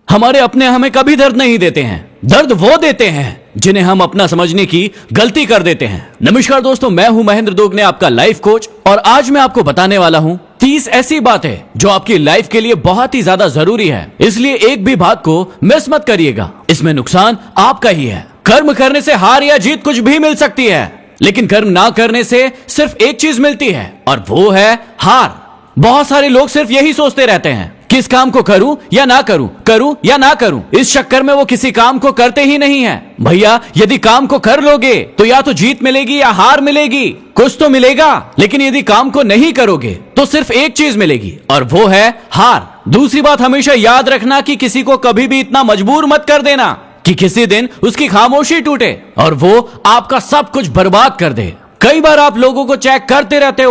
हमारे अपने हमें कभी दर्द नहीं देते हैं, दर्द वो देते हैं जिन्हें हम अपना समझने की गलती कर देते हैं। नमस्कार दोस्तों, मैं हूं महेंद्र दोगने, आपका लाइफ कोच, और आज मैं आपको बताने वाला हूं 30 ऐसी बातें जो आपकी लाइफ के लिए बहुत ही ज्यादा जरूरी है, इसलिए एक भी बात को मिस मत करिएगा। इसमें नुकसान आपका ही है। कर्म करने से हार या जीत कुछ भी मिल सकती है, लेकिन कर्म ना करने से सिर्फ एक चीज मिलती है और वो है हार। बहुत सारे लोग सिर्फ यही सोचते रहते हैं, किस काम को करूं या ना करूं, करूं या ना करूं। इस चक्कर में वो किसी काम को करते ही नहीं है। भैया, यदि काम को कर लोगे तो या तो जीत मिलेगी या हार मिलेगी, कुछ तो मिलेगा। लेकिन यदि काम को नहीं करोगे तो सिर्फ एक चीज मिलेगी और वो है हार। दूसरी बात हमेशा याद रखना कि किसी को कभी भी इतना मजबूर मत कर देना कि किसी दिन उसकी खामोशी टूटे और वो आपका सब कुछ बर्बाद कर दे। कई बार आप लोगों को चेक करते रहते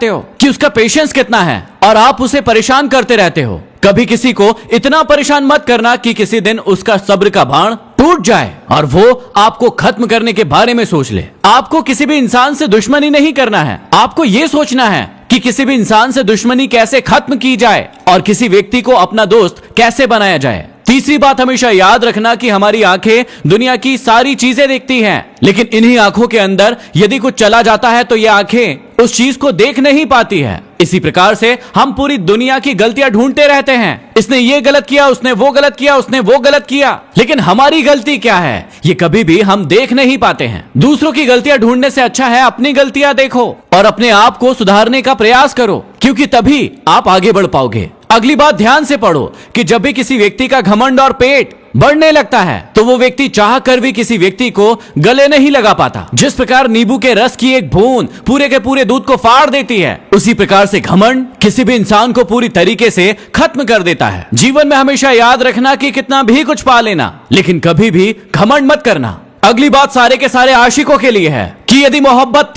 हो कि उसका पेशेंस कितना है, और आप उसे परेशान करते रहते हो। कभी किसी को इतना परेशान मत करना कि किसी दिन उसका सब्र का बाण टूट जाए और वो आपको खत्म करने के बारे में सोच ले। आपको किसी भी इंसान से दुश्मनी नहीं करना है, आपको यह सोचना है कि किसी भी इंसान से दुश्मनी कैसे खत्म की जाए और किसी व्यक्ति को अपना दोस्त कैसे बनाया जाए। तीसरी बात हमेशा याद रखना कि हमारी आंखें दुनिया की सारी चीजें देखती हैं, लेकिन इन्हीं आंखों के अंदर यदि कुछ चला जाता है तो ये आंखें उस चीज को देख नहीं पाती है। इसी प्रकार से हम पूरी दुनिया की गलतियां ढूंढते रहते हैं। इसने ये गलत किया, उसने वो गलत किया, उसने वो गलत किया, लेकिन हमारी गलती क्या है ये कभी भी हम देख नहीं पाते हैं। दूसरों की गलतियां ढूंढने से अच्छा है अपनी गलतियां देखो और अपने आप को सुधारने का प्रयास करो, क्योंकि तभी आप आगे बढ़ पाओगे। अगली बात ध्यान से पढ़ो कि जब भी किसी व्यक्ति का घमंड और पेट बढ़ने लगता है तो वो व्यक्ति चाह कर भी किसी व्यक्ति को गले नहीं लगा पाता। जिस प्रकार नींबू के रस की एक बूंद पूरे के पूरे दूध को फाड़ देती है, उसी प्रकार से घमंड किसी भी इंसान को पूरी तरीके से खत्म कर देता है। जीवन में हमेशा याद रखना कि कितना भी कुछ पा लेना, लेकिन कभी भी घमंड मत करना। अगली बात सारे के सारे आशिकों के लिए है कि यदि मोहब्बत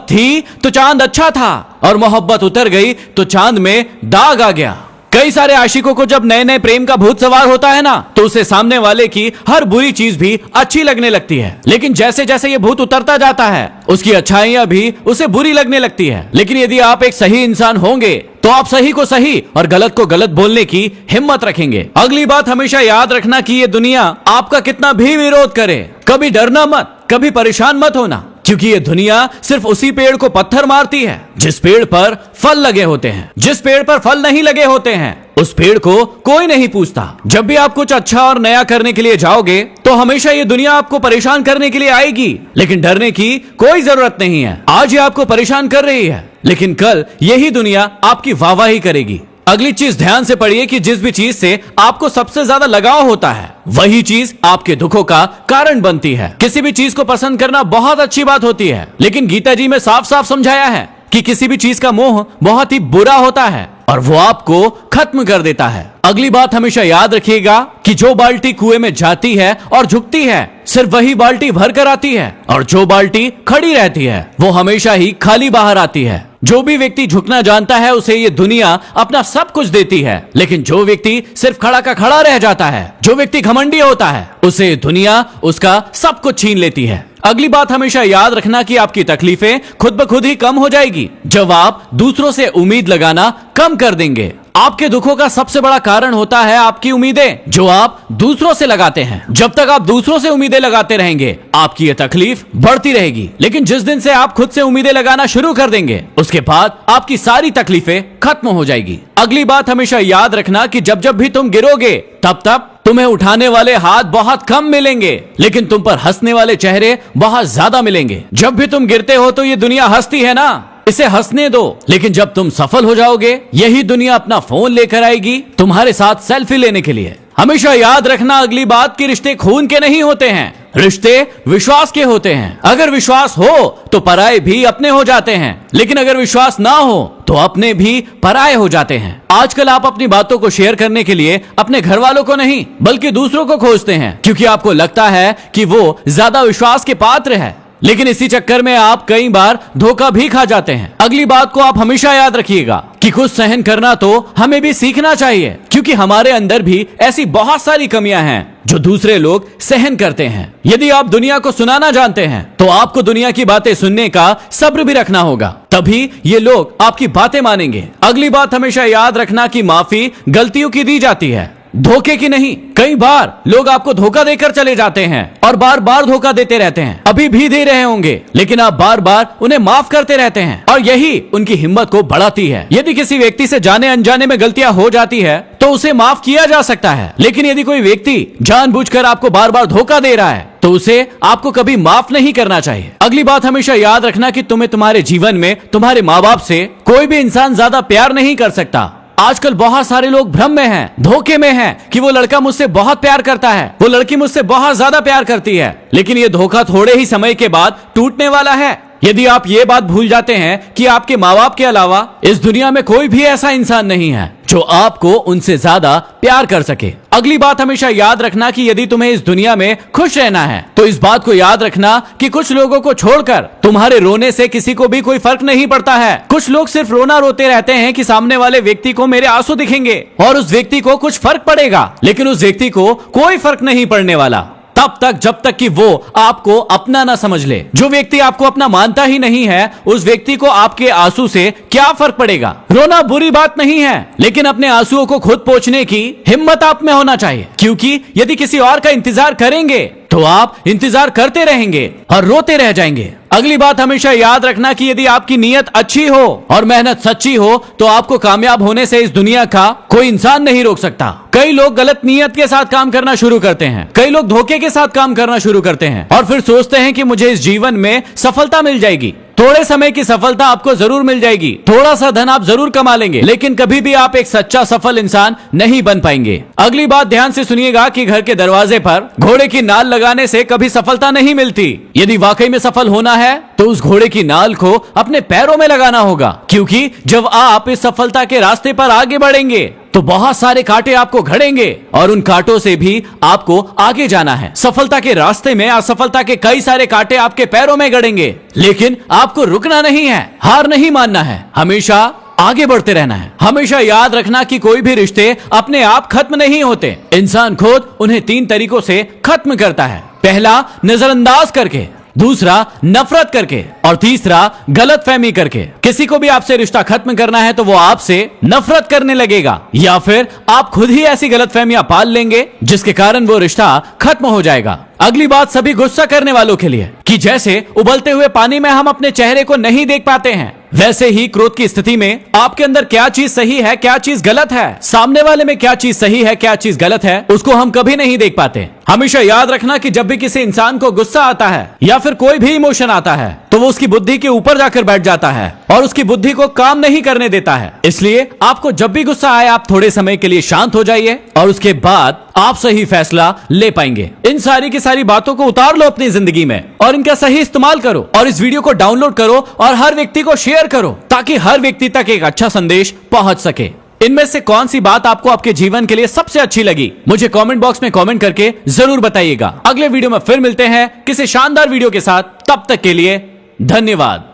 थी तो चांद अच्छा था, और मोहब्बत उतर गई तो चांद में दाग आ गया। कई सारे आशिकों को जब नए नए प्रेम का भूत सवार होता है ना, तो उसे सामने वाले की हर बुरी चीज भी अच्छी लगने लगती है। लेकिन जैसे जैसे ये भूत उतरता जाता है, उसकी अच्छाइयां भी उसे बुरी लगने लगती है। लेकिन यदि आप एक सही इंसान होंगे तो आप सही को सही और गलत को गलत बोलने की हिम्मत रखेंगे। अगली बात हमेशा याद रखना कि ये दुनिया आपका कितना भी विरोध करे, कभी डरना मत, कभी परेशान मत होना, क्योंकि ये दुनिया सिर्फ उसी पेड़ को पत्थर मारती है जिस पेड़ पर फल लगे होते हैं। जिस पेड़ पर फल नहीं लगे होते हैं उस पेड़ को कोई नहीं पूछता। जब भी आप कुछ अच्छा और नया करने के लिए जाओगे तो हमेशा ये दुनिया आपको परेशान करने के लिए आएगी, लेकिन डरने की कोई जरूरत नहीं है। आज ये आपको परेशान कर रही है, लेकिन कल यही दुनिया आपकी वाहवाही करेगी। अगली चीज ध्यान से पढ़िए कि जिस भी चीज से आपको सबसे ज्यादा लगाव होता है वही चीज आपके दुखों का कारण बनती है। किसी भी चीज को पसंद करना बहुत अच्छी बात होती है, लेकिन गीता जी में साफ साफ समझाया है कि किसी भी चीज का मोह बहुत ही बुरा होता है और वो आपको खत्म कर देता है। अगली बात हमेशा याद रखिएगा कि जो बाल्टी कुएं में जाती है और झुकती है, सिर्फ वही बाल्टी भर कर आती है, और जो बाल्टी खड़ी रहती है वो हमेशा ही खाली बाहर आती है। जो भी व्यक्ति झुकना जानता है उसे ये दुनिया अपना सब कुछ देती है, लेकिन जो व्यक्ति सिर्फ खड़ा का खड़ा रह जाता है, जो व्यक्ति घमंडी होता है, उसे दुनिया उसका सब कुछ छीन लेती है। अगली बात हमेशा याद रखना कि आपकी तकलीफें खुद ब खुद ही कम हो जाएगी जब आप दूसरों से उम्मीद लगाना कम कर देंगे। आपके दुखों का सबसे बड़ा कारण होता है आपकी उम्मीदें जो आप दूसरों से लगाते हैं। जब तक आप दूसरों से उम्मीदें लगाते रहेंगे आपकी ये तकलीफ बढ़ती रहेगी, लेकिन जिस दिन से आप खुद से उम्मीदें लगाना शुरू कर देंगे उसके बाद आपकी सारी तकलीफें खत्म हो जाएगी। अगली बात हमेशा याद रखना कि जब जब भी तुम गिरोगे तब तब तुम्हें उठाने वाले हाथ बहुत कम मिलेंगे, लेकिन तुम पर हंसने वाले चेहरे बहुत ज्यादा मिलेंगे। जब भी तुम गिरते हो तो ये दुनिया हंसती है ना, इसे हंसने दो, लेकिन जब तुम सफल हो जाओगे यही दुनिया अपना फोन लेकर आएगी तुम्हारे साथ सेल्फी लेने के लिए। हमेशा याद रखना अगली बात कि रिश्ते खून के नहीं होते हैं, रिश्ते विश्वास के होते हैं। अगर विश्वास हो तो पराये भी अपने हो जाते हैं, लेकिन अगर विश्वास ना हो तो अपने भी पराये हो जाते हैं। आजकल आप अपनी बातों को शेयर करने के लिए अपने घर वालों को नहीं बल्कि दूसरों को खोजते हैं, क्योंकि आपको लगता है कि वो ज्यादा विश्वास के पात्र है। लेकिन इसी चक्कर में आप कई बार धोखा भी खा जाते हैं। अगली बात को आप हमेशा याद रखिएगा कि कुछ सहन करना तो हमें भी सीखना चाहिए, क्योंकि हमारे अंदर भी ऐसी बहुत सारी कमियां हैं जो दूसरे लोग सहन करते हैं। यदि आप दुनिया को सुनाना जानते हैं तो आपको दुनिया की बातें सुनने का सब्र भी रखना होगा, तभी ये लोग आपकी बातें मानेंगे। अगली बात हमेशा याद रखना कि माफी गलतियों की दी जाती है, धोखे की नहीं। कई बार लोग आपको धोखा देकर चले जाते हैं और बार बार धोखा देते रहते हैं, अभी भी दे रहे होंगे, लेकिन आप बार बार उन्हें माफ करते रहते हैं और यही उनकी हिम्मत को बढ़ाती है। यदि किसी व्यक्ति से जाने अनजाने में गलतियां हो जाती है तो उसे माफ किया जा सकता है, लेकिन यदि कोई व्यक्ति जानबूझकर आपको बार बार धोखा दे रहा है तो उसे आपको कभी माफ नहीं करना चाहिए। अगली बात हमेशा याद रखना कि तुम्हें तुम्हारे जीवन में तुम्हारे माँ बाप से कोई भी इंसान ज्यादा प्यार नहीं कर सकता। आजकल बहुत सारे लोग भ्रम में हैं, धोखे में हैं कि वो लड़का मुझसे बहुत प्यार करता है, वो लड़की मुझसे बहुत ज्यादा प्यार करती है, लेकिन ये धोखा थोड़े ही समय के बाद टूटने वाला है। यदि आप ये बात भूल जाते हैं कि आपके माँ बाप के अलावा इस दुनिया में कोई भी ऐसा इंसान नहीं है जो आपको उनसे ज्यादा प्यार कर सके। अगली बात हमेशा याद रखना कि यदि तुम्हें इस दुनिया में खुश रहना है तो इस बात को याद रखना कि कुछ लोगों को छोड़कर तुम्हारे रोने से किसी को भी कोई फर्क नहीं पड़ता है। कुछ लोग सिर्फ रोना रोते रहते हैं कि सामने वाले व्यक्ति को मेरे आंसू दिखेंगे और उस व्यक्ति को कुछ फर्क पड़ेगा, लेकिन उस व्यक्ति को कोई फर्क नहीं पड़ने वाला तब तक जब तक कि वो आपको अपना ना समझ ले। जो व्यक्ति आपको अपना मानता ही नहीं है, उस व्यक्ति को आपके आंसू से क्या फर्क पड़ेगा। रोना बुरी बात नहीं है, लेकिन अपने आंसुओं को खुद पोंछने की हिम्मत आप में होना चाहिए, क्योंकि यदि किसी और का इंतजार करेंगे तो आप इंतजार करते रहेंगे और रोते रह जाएंगे। अगली बात हमेशा याद रखना कि यदि आपकी नीयत अच्छी हो और मेहनत सच्ची हो तो आपको कामयाब होने से इस दुनिया का कोई इंसान नहीं रोक सकता। कई लोग गलत नीयत के साथ काम करना शुरू करते हैं, कई लोग धोखे के साथ काम करना शुरू करते हैं और फिर सोचते हैं कि मुझे इस जीवन में सफलता मिल जाएगी। थोड़े समय की सफलता आपको जरूर मिल जाएगी, थोड़ा सा धन आप जरूर कमा लेंगे, लेकिन कभी भी आप एक सच्चा सफल इंसान नहीं बन पाएंगे। अगली बात ध्यान से सुनिएगा कि घर के दरवाजे पर घोड़े की नाल लगाने से कभी सफलता नहीं मिलती। यदि वाकई में सफल होना है तो उस घोड़े की नाल को अपने पैरों में लगाना होगा, क्योंकि जब आप इस सफलता के रास्ते पर आगे बढ़ेंगे तो बहुत सारे कांटे आपको घड़ेंगे और उन कांटों से भी आपको आगे जाना है। सफलता के रास्ते में असफलता के कई सारे कांटे आपके पैरों में गड़ेंगे, लेकिन आपको रुकना नहीं है, हार नहीं मानना है, हमेशा आगे बढ़ते रहना है। हमेशा याद रखना कि कोई भी रिश्ते अपने आप खत्म नहीं होते, इंसान खुद उन्हें 3 तरीकों से खत्म करता है। पहला, नजरअंदाज करके, दूसरा नफरत करके और तीसरा गलतफहमी करके। किसी को भी आपसे रिश्ता खत्म करना है तो वो आपसे नफरत करने लगेगा, या फिर आप खुद ही ऐसी गलतफहमियां पाल लेंगे जिसके कारण वो रिश्ता खत्म हो जाएगा। अगली बात सभी गुस्सा करने वालों के लिए कि जैसे उबलते हुए पानी में हम अपने चेहरे को नहीं देख पाते हैं, वैसे ही क्रोध की स्थिति में आपके अंदर क्या चीज सही है, क्या चीज गलत है, सामने वाले में क्या चीज सही है, क्या चीज गलत है, उसको हम कभी नहीं देख पाते। हमेशा याद रखना कि जब भी किसी इंसान को गुस्सा आता है या फिर कोई भी इमोशन आता है तो वो उसकी बुद्धि के ऊपर जाकर बैठ जाता है और उसकी बुद्धि को काम नहीं करने देता है। इसलिए आपको जब भी गुस्सा आए आप थोड़े समय के लिए शांत हो जाइए और उसके बाद आप सही फैसला ले पाएंगे। इन सारी की सारी बातों को उतार लो अपनी जिंदगी में और इनका सही इस्तेमाल करो और इस वीडियो को डाउनलोड करो और हर व्यक्ति को शेयर करो ताकि हर व्यक्ति तक एक अच्छा संदेश पहुंच सके। इनमें से कौन सी बात आपको आपके जीवन के लिए सबसे अच्छी लगी, मुझे कमेंट बॉक्स में कमेंट करके जरूर बताइएगा। अगले वीडियो में फिर मिलते हैं किसी शानदार वीडियो के साथ, तब तक के लिए धन्यवाद।